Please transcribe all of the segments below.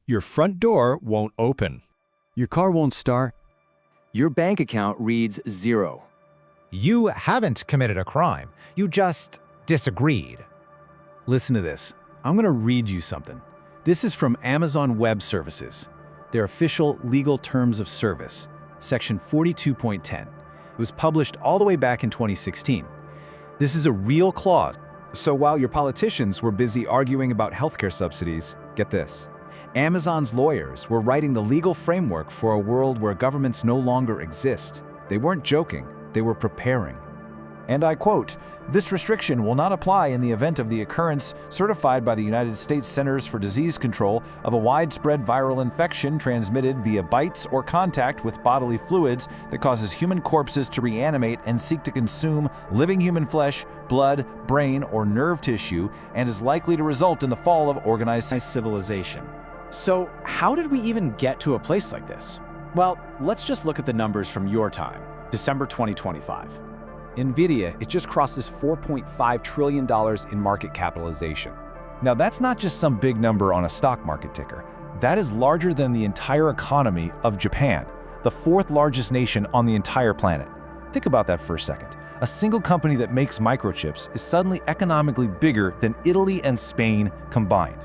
Your front door won't open. Your car won't start. Your bank account reads 0. You haven't committed a crime. You just disagreed. Listen to this. I'm going to read you something. This is from Amazon Web Services. Their official legal terms of service, section 42.10. It was published all the way back in 2016. This is a real clause. So while your politicians were busy arguing about healthcare subsidies, get this. Amazon's lawyers were writing the legal framework for a world where governments no longer exist. They weren't joking, they were preparing. And I quote, "This restriction will not apply in the event of the occurrence certified by the United States Centers for Disease Control of a widespread viral infection transmitted via bites or contact with bodily fluids that causes human corpses to reanimate and seek to consume living human flesh, blood, brain, or nerve tissue, and is likely to result in the fall of organized civilization." So how did we even get to a place like this? Well, let's just look at the numbers from your time, December 2025. NVIDIA, it just crosses $4.5 trillion in market capitalization. Now that's not just some big number on a stock market ticker. That is larger than the entire economy of Japan, the 4th largest nation on the entire planet. Think about that for a second. A single company that makes microchips is suddenly economically bigger than Italy and Spain combined.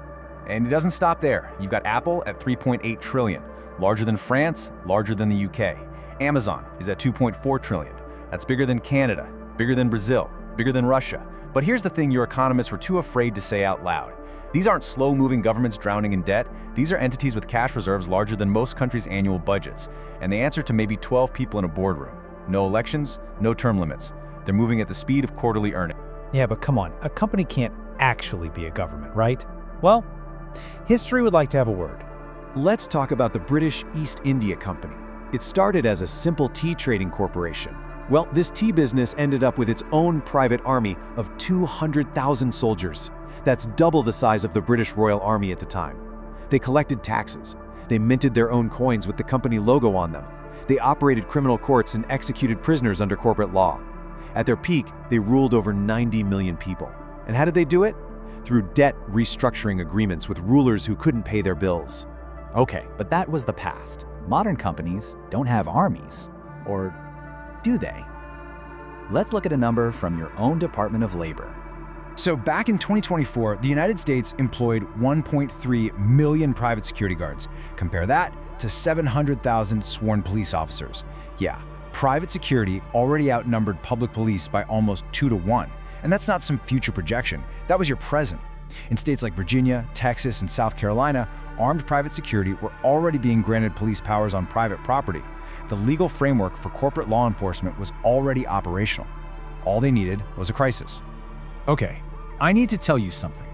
And it doesn't stop there. You've got Apple at $3.8 trillion, larger than France, larger than the UK. Amazon is at $2.4 trillion. That's bigger than Canada, bigger than Brazil, bigger than Russia. But here's the thing your economists were too afraid to say out loud. These aren't slow-moving governments drowning in debt. These are entities with cash reserves larger than most countries' annual budgets. And they answer to maybe 12 people in a boardroom. No elections, no term limits. They're moving at the speed of quarterly earnings. Yeah, but come on, a company can't actually be a government, right? Well, history would like to have a word. Let's talk about the British East India Company. It started as a simple tea trading corporation. Well, this tea business ended up with its own private army of 200,000 soldiers. That's double the size of the British Royal Army at the time. They collected taxes. They minted their own coins with the company logo on them. They operated criminal courts and executed prisoners under corporate law. At their peak, they ruled over 90 million people. And how did they do it? Through debt restructuring agreements with rulers who couldn't pay their bills. Okay, but that was the past. Modern companies don't have armies. Or do they? Let's look at a number from your own Department of Labor. So back in 2024, the United States employed 1.3 million private security guards. Compare that to 700,000 sworn police officers. Yeah, private security already outnumbered public police by almost 2 to 1. And that's not some future projection, that was your present. In states like Virginia, Texas, and South Carolina, armed private security were already being granted police powers on private property. The legal framework for corporate law enforcement was already operational. All they needed was a crisis. Okay, I need to tell you something.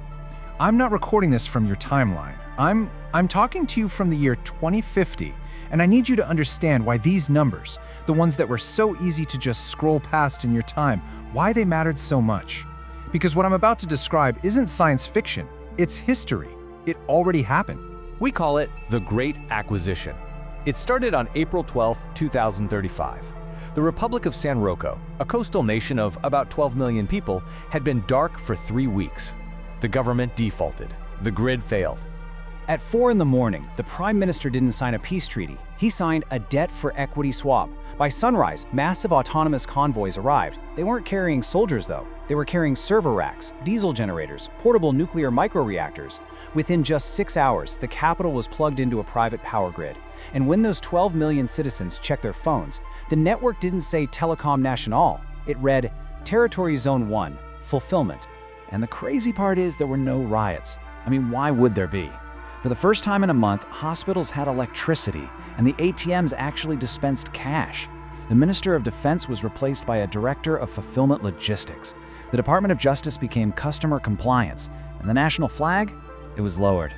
I'm not recording this from your timeline. I'm talking to you from the year 2050, and I need you to understand why these numbers, the ones that were so easy to just scroll past in your time, why they mattered so much. Because what I'm about to describe isn't science fiction, it's history. It already happened. We call it the Great Acquisition. It started on April 12, 2035. The Republic of San Rocco, a coastal nation of about 12 million people, had been dark for 3 weeks. The government defaulted. The grid failed. At 4 in the morning, the Prime Minister didn't sign a peace treaty. He signed a debt for equity swap. By sunrise, massive autonomous convoys arrived. They weren't carrying soldiers, though. They were carrying server racks, diesel generators, portable nuclear microreactors. Within just 6 hours, the capital was plugged into a private power grid. And when those 12 million citizens checked their phones, the network didn't say Telecom Nacional. It read Territory Zone 1, Fulfillment. And the crazy part is there were no riots. I mean, why would there be? For the first time in a month, hospitals had electricity, and the ATMs actually dispensed cash. The Minister of Defense was replaced by a Director of Fulfillment Logistics. The Department of Justice became Customer Compliance, and the national flag? It was lowered,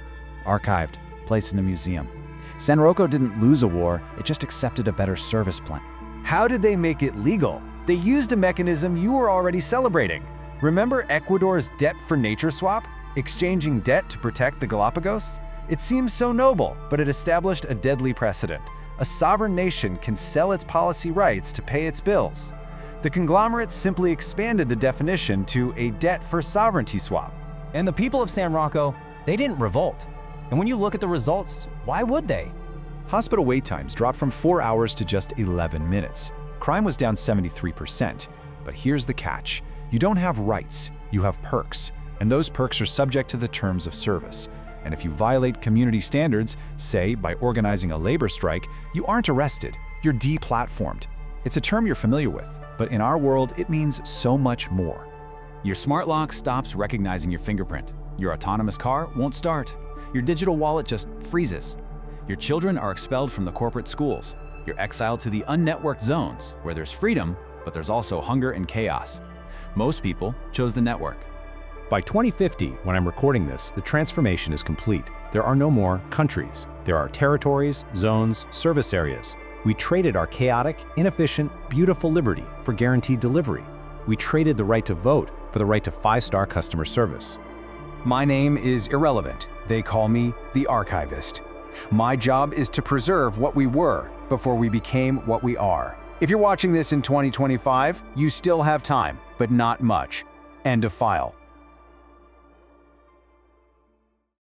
archived, placed in a museum. San Rocco didn't lose a war, it just accepted a better service plan. How did they make it legal? They used a mechanism you were already celebrating. Remember Ecuador's debt for nature swap? Exchanging debt to protect the Galapagos? It seems so noble, but it established a deadly precedent. A sovereign nation can sell its policy rights to pay its bills. The conglomerate simply expanded the definition to a debt for sovereignty swap. And the people of San Rocco, they didn't revolt. And when you look at the results, why would they? Hospital wait times dropped from 4 hours to just 11 minutes. Crime was down 73%. But here's the catch. You don't have rights, you have perks. And those perks are subject to the terms of service. And if you violate community standards, say by organizing a labor strike, you aren't arrested, you're deplatformed. It's a term you're familiar with, but in our world, it means so much more. Your smart lock stops recognizing your fingerprint. Your autonomous car won't start. Your digital wallet just freezes. Your children are expelled from the corporate schools. You're exiled to the unnetworked zones, where there's freedom, but there's also hunger and chaos. Most people chose the network. By 2050, when I'm recording this, the transformation is complete. There are no more countries. There are territories, zones, service areas. We traded our chaotic, inefficient, beautiful liberty for guaranteed delivery. We traded the right to vote for the right to 5-star customer service. My name is irrelevant. They call me the archivist. My job is to preserve what we were before we became what we are. If you're watching this in 2025, you still have time, but not much. End of file.